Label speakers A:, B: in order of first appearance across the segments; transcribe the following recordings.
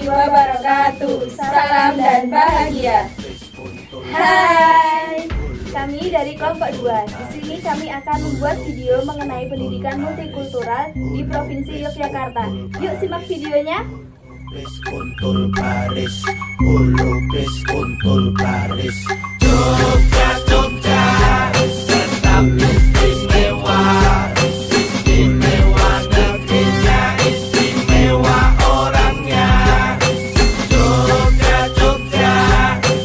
A: wabarakatuh. Salam dan bahagia. Hai, kami dari kelompok 2. Di sini kami akan membuat video mengenai pendidikan multikultural di Provinsi Yogyakarta. Yuk simak videonya.
B: Kuntul Paris, Hulu bis kuntul Paris, Jogja, Jogja, tetap istimewa, istimewa negerinya, istimewa orangnya. Jogja, Jogja,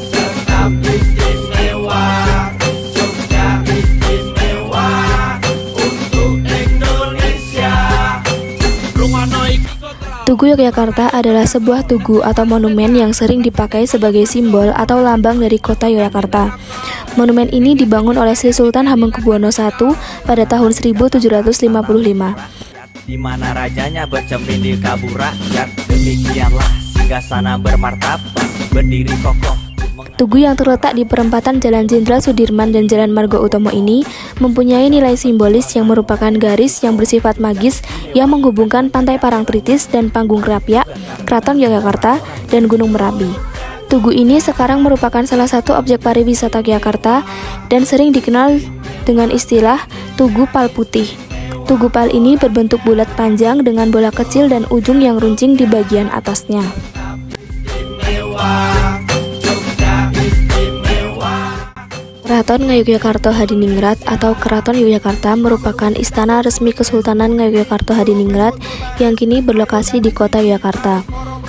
B: tetap istimewa, Jogja istimewa untuk Indonesia.
C: Tugu Yogyakarta adalah sebuah tugu atau monumen yang sering dipakai sebagai simbol atau lambang dari kota Yogyakarta. Monumen ini dibangun oleh Sri Sultan Hamengkubuwono I pada tahun 1755.
D: Di mana rajanya bercermin di kabur rakyat, demikianlah singgasana bermartabat, berdiri kokoh.
C: Tugu yang terletak di perempatan Jalan Jenderal Sudirman dan Jalan Margo Utomo ini mempunyai nilai simbolis yang merupakan garis yang bersifat magis yang menghubungkan Pantai Parangtritis dan Panggung Krapyak, Keraton Yogyakarta, dan Gunung Merapi. Tugu ini sekarang merupakan salah satu objek pariwisata Yogyakarta dan sering dikenal dengan istilah Tugu Pal Putih. Tugu Pal ini berbentuk bulat panjang dengan bola kecil dan ujung yang runcing di bagian atasnya. Keraton Ngayogyakarta Hadiningrat atau Keraton Yogyakarta merupakan istana resmi Kesultanan Ngayogyakarta Hadiningrat yang kini berlokasi di kota Yogyakarta.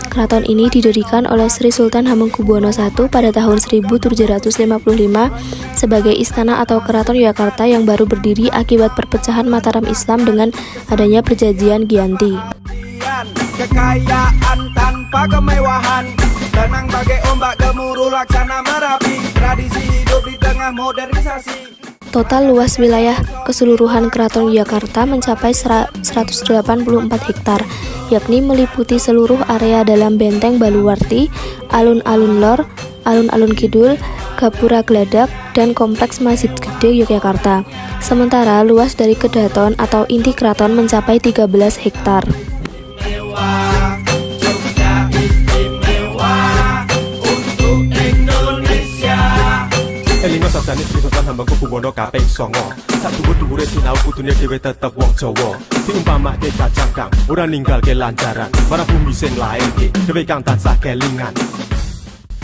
C: Keraton ini didirikan oleh Sri Sultan Hamengkubuwono I pada tahun 1755 sebagai istana atau Keraton Yogyakarta yang baru berdiri akibat perpecahan Mataram Islam dengan adanya Perjanjian Giyanti.
B: Kekayaan tanpa kemewahan, tenang bagai ombak gemuruh laksana Merapi, tradisi hidup di tengah modernisasi.
C: Total luas wilayah keseluruhan Keraton Yogyakarta mencapai 184 hektar, yakni meliputi seluruh area dalam Benteng Baluwarti, Alun-alun Lor, Alun-alun Kidul, Gapura Gladak, dan Kompleks Masjid Gede Yogyakarta. Sementara luas dari Kedaton atau inti keraton mencapai 13 hektar.
B: Jogja istimewa untuk Indonesia.
E: Elingo sabdane Sri Sultan Hamengkubuwono kaping 9. Sadhuwur-dhuwure sinau kudune dhewe tetep wong Jawa. Diumpamake kacang kang ora ninggalke lancaran, marang bumi sing lairke dhewe kang tansah kelingan.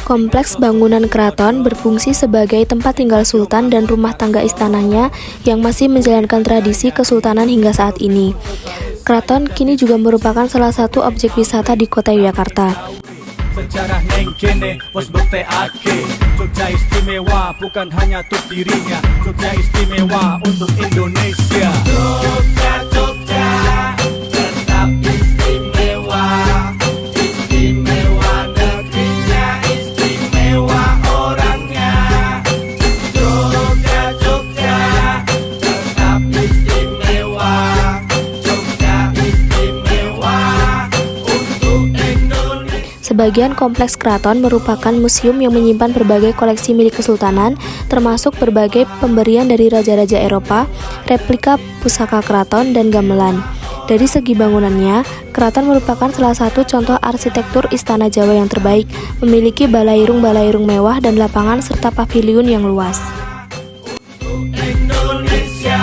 C: Kompleks bangunan keraton berfungsi sebagai tempat tinggal sultan dan rumah tangga istananya yang masih menjalankan tradisi kesultanan hingga saat ini. Keraton kini juga merupakan salah satu objek wisata di kota Yogyakarta.
D: Sejarah neng kene wes bukteake, Jogja istimewa bukan hanya untuk dirinya, Jogja istimewa untuk Indonesia.
B: Jogja, Jogja, tetap istimewa, istimewa negerinya, istimewa orangnya. Jogja, Jogja, tetap istimewa, Jogja istimewa untuk Indonesia.
C: Sebagian kompleks keraton merupakan museum yang menyimpan berbagai koleksi milik kesultanan, termasuk berbagai pemberian dari raja-raja Eropa, replika pusaka keraton, dan gamelan. Dari segi bangunannya, keraton merupakan salah satu contoh arsitektur istana Jawa yang terbaik, memiliki balairung-balairung mewah dan lapangan serta paviliun yang luas.
B: Indonesia.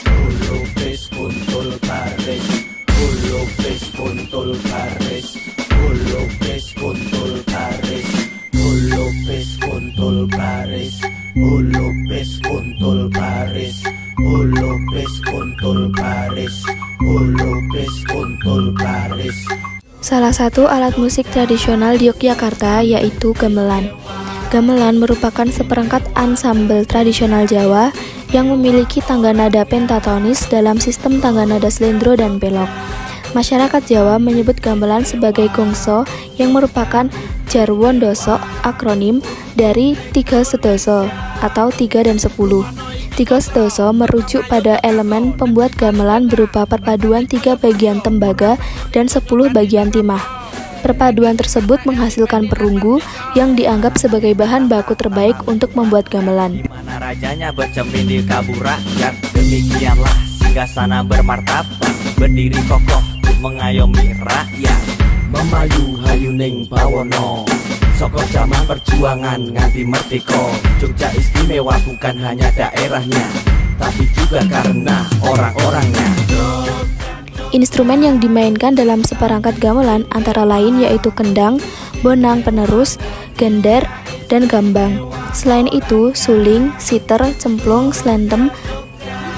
B: Hulu bis kuntul Paris, Hulu bis kuntul Paris, Hulu bis kuntul Paris, Hulu bis kuntul Paris, Hulu bis kuntul Paris, Hulu bis kuntul Paris, Hulu bis kuntul Paris.
C: Salah satu alat musik tradisional di Yogyakarta yaitu gamelan. Gamelan merupakan seperangkat ansambel tradisional Jawa yang memiliki tangga nada pentatonis dalam sistem tangga nada slendro dan pelok. Masyarakat Jawa menyebut gamelan sebagai gongso yang merupakan jarwon doso, akronim dari 3 sedoso atau 3 dan 10. 3 sedoso merujuk pada elemen pembuat gamelan berupa perpaduan 3 bagian tembaga dan 10 bagian timah. Perpaduan tersebut menghasilkan perunggu yang dianggap sebagai bahan baku terbaik untuk membuat gamelan.
D: Di mana rajanya bercermin di kabur rakyat, demikianlah singgasana bermartabat, berdiri kokoh
F: mengayomi rakyat. Memayu hayu ning bawono, soko zaman perjuangan nganti merdeka. Jogja istimewa bukan hanya daerahnya, tapi juga karena orang-orangnya.
C: Instrumen yang dimainkan dalam seperangkat gamelan antara lain yaitu kendang, bonang penerus, gender, dan gambang. Selain itu, suling, siter, cemplung, slentem,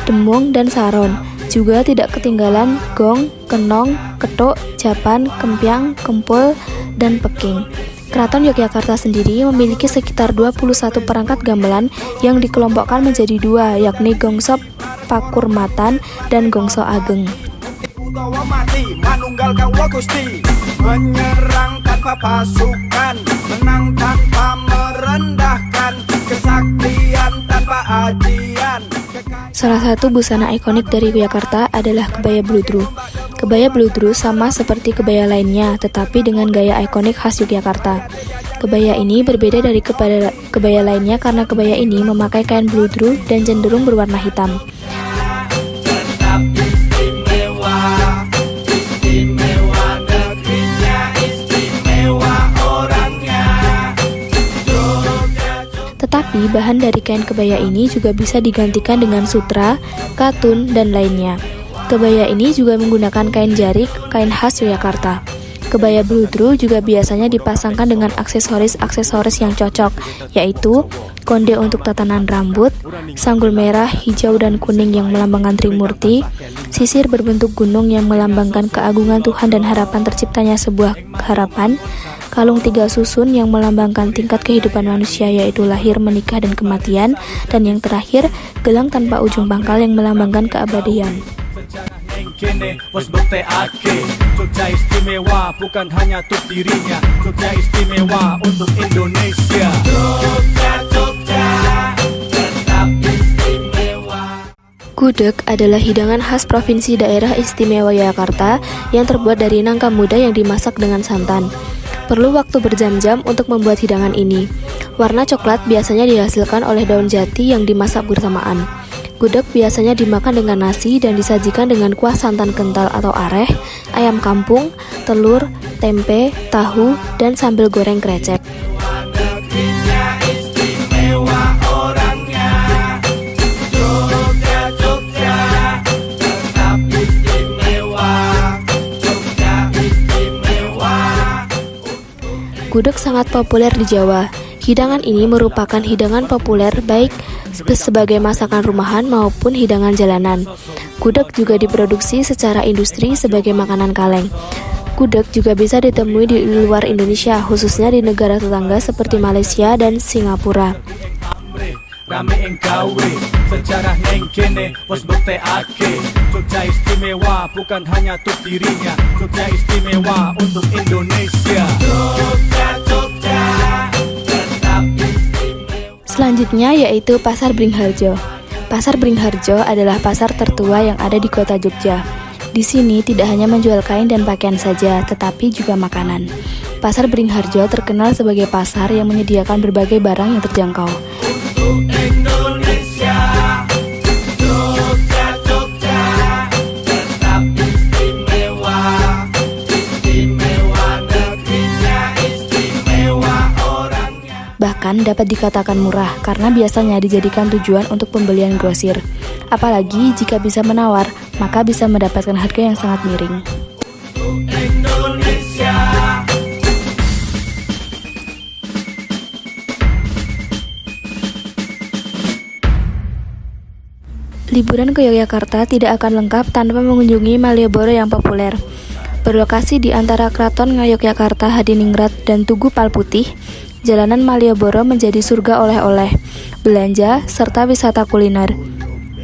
C: demung, dan saron. Juga tidak ketinggalan gong, kenong, ketuk, japan, kempiang, kempul, dan peking. Keraton Yogyakarta sendiri memiliki sekitar 21 perangkat gamelan yang dikelompokkan menjadi dua, yakni gongso pakurmatan dan gongso ageng.
B: Utawa mati manunggal kawa Gusti, menyerang tanpa pasukan, menang tanpa merendahkan, kesaktian tanpa ajian.
C: Salah satu busana ikonik dari Yogyakarta adalah kebaya bludru. Kebaya bludru sama seperti kebaya lainnya, tetapi dengan gaya ikonik khas Yogyakarta. Kebaya ini berbeda dari kebaya lainnya karena kebaya ini memakai kain bludru dan cenderung berwarna hitam. Tetapi bahan dari kain kebaya ini juga bisa digantikan dengan sutra, katun, dan lainnya. Kebaya ini juga menggunakan kain jarik, kain khas Yogyakarta. Kebaya bludru juga biasanya dipasangkan dengan aksesoris-aksesoris yang cocok, yaitu konde untuk tatanan rambut, sanggul merah, hijau, dan kuning yang melambangkan Trimurti, sisir berbentuk gunung yang melambangkan keagungan Tuhan dan harapan terciptanya sebuah harapan, kalung 3 susun yang melambangkan tingkat kehidupan manusia yaitu lahir, menikah, dan kematian, dan yang terakhir, gelang tanpa ujung pangkal yang melambangkan keabadian.
D: Kene wes bukteake Jogja istimewa bukan hanya untuk dirinya, Jogja istimewa untuk Indonesia. Jogja, Jogja, tetap istimewa.
C: Gudeg adalah hidangan khas Provinsi Daerah Istimewa Yogyakarta yang terbuat dari nangka muda yang dimasak dengan santan. Perlu waktu berjam-jam untuk membuat hidangan ini. Warna coklat biasanya dihasilkan oleh daun jati yang dimasak bersamaan. Gudeg biasanya dimakan dengan nasi dan disajikan dengan kuah santan kental atau areh, ayam kampung, telur, tempe, tahu, dan sambal goreng krecek. Gudeg sangat populer di Jawa. Hidangan ini merupakan hidangan populer baik sebagai masakan rumahan maupun hidangan jalanan. Gudeg juga diproduksi secara industri sebagai makanan kaleng. Gudeg juga bisa ditemui di luar Indonesia, khususnya di negara tetangga seperti Malaysia dan Singapura.
D: Rame engkawe, sejarah neng kene wes bukteake Jogja istimewa bukan hanya untuk dirinya, Jogja istimewa untuk Indonesia. Jogja, Jogja, tetap istimewa.
C: Selanjutnya yaitu Pasar Bringharjo. Pasar Bringharjo adalah pasar tertua yang ada di kota Jogja. Di sini tidak hanya menjual kain dan pakaian saja, tetapi juga makanan. Pasar Bringharjo terkenal sebagai pasar yang menyediakan berbagai barang yang terjangkau.
D: Indonesia, Jogja, Jogja, tetap istimewa, istimewa negerinya, istimewa orangnya.
C: Bahkan dapat dikatakan murah karena biasanya dijadikan tujuan untuk pembelian grosir. Apalagi jika bisa menawar, maka bisa mendapatkan harga yang sangat miring.
D: Indonesia.
C: Liburan ke Yogyakarta tidak akan lengkap tanpa mengunjungi Malioboro yang populer. Berlokasi di antara Keraton Ngayogyakarta Hadiningrat dan Tugu Palputih, jalanan Malioboro menjadi surga oleh-oleh, belanja, serta wisata kuliner.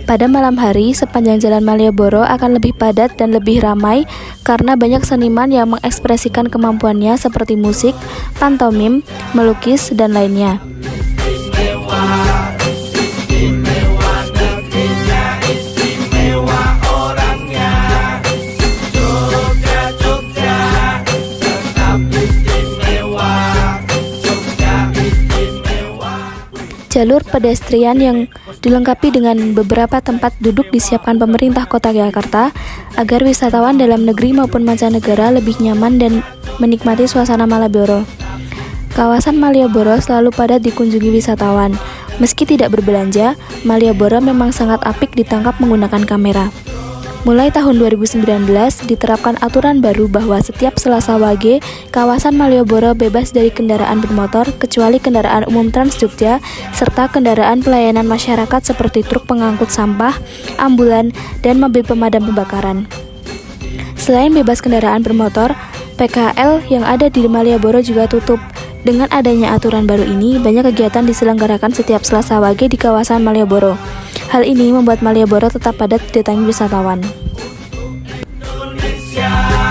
C: Pada malam hari, sepanjang jalan Malioboro akan lebih padat dan lebih ramai karena banyak seniman yang mengekspresikan kemampuannya seperti musik, pantomim, melukis, dan lainnya. jalur pedestrian yang dilengkapi dengan beberapa tempat duduk disiapkan pemerintah Kota Yogyakarta agar wisatawan dalam negeri maupun mancanegara lebih nyaman dan menikmati suasana Malioboro. Kawasan Malioboro selalu padat dikunjungi wisatawan. Meski tidak berbelanja, Malioboro memang sangat apik ditangkap menggunakan kamera. Mulai tahun 2019, diterapkan aturan baru bahwa setiap Selasa Wage, kawasan Malioboro bebas dari kendaraan bermotor kecuali kendaraan umum Trans Jogja, serta kendaraan pelayanan masyarakat seperti truk pengangkut sampah, ambulan, dan mobil pemadam kebakaran. Selain bebas kendaraan bermotor, PKL yang ada di Malioboro juga tutup. Dengan adanya aturan baru ini, banyak kegiatan diselenggarakan setiap Selasa Wage di kawasan Malioboro. Hal ini membuat Malioboro tetap padat didatangi wisatawan.
B: Indonesia.